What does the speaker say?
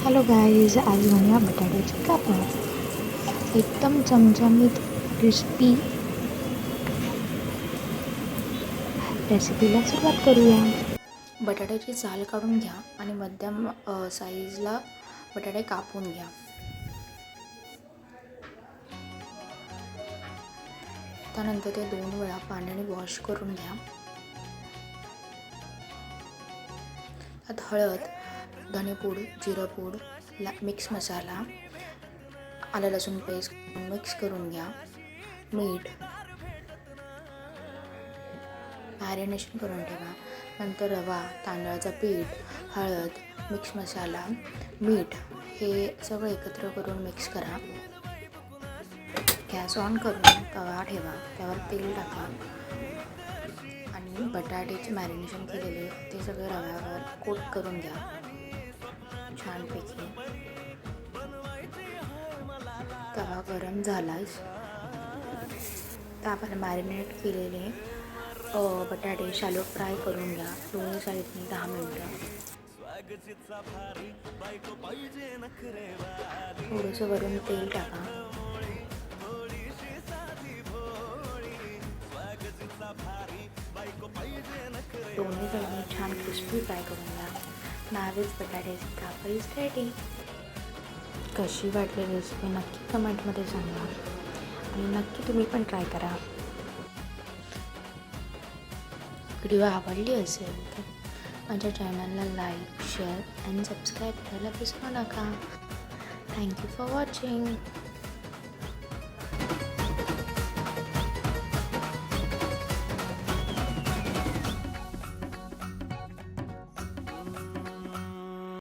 Hello guys, आज बनवूया बटाट्याचे कापड. एकदम चमचमीत क्रिस्पी रेसिपीला सुरुवात करूया. बटाट्याची साल काढून घ्या आणि मध्यम साईजला बटाटे कापून घ्या. त्यानंतर ते 2 वेळा पाण्याने वॉश करून घ्या. त्यात हळद, धनेपूड, जिरंपूड, मिक्स मसाला, आलं लसूण पेस्ट मिक्स करून घ्या. मीठ, मॅरिनेशन करून ठेवा. नंतर रवा, तांदळाचं पीठ, हळद, मिक्स मसाला, मीठ हे सगळं एकत्र करून मिक्स करा. गॅस ऑन करून तवा ठेवा. त्यावर तेल टाका आणि बटाट्याचे मॅरिनेशन केलेले ते सगळे रव्यावर कोट करून घ्या छानपैकी. तवा गरम झालाच आपण मॅरिनेट केलेले बटाटे शॅलो फ्राय करून घ्या. दोन्ही साईडनी 10 मिनटं. थोडंसं वरून तेल टाका. दोन्ही साईडनी छान क्रिस्पी फ्राय करून घ्या. नावेच बटाट्याची कापड इज रेडी. कशी वाटली रेसिपी नक्की कमेंटमध्ये सांगा आणि नक्की तुम्ही पण ट्राय करा. व्हिडिओ आवडली असेल तर माझ्या चॅनलला लाईक, शेअर आणि सबस्क्राईब करायला विसरू नका. Thank you for watching.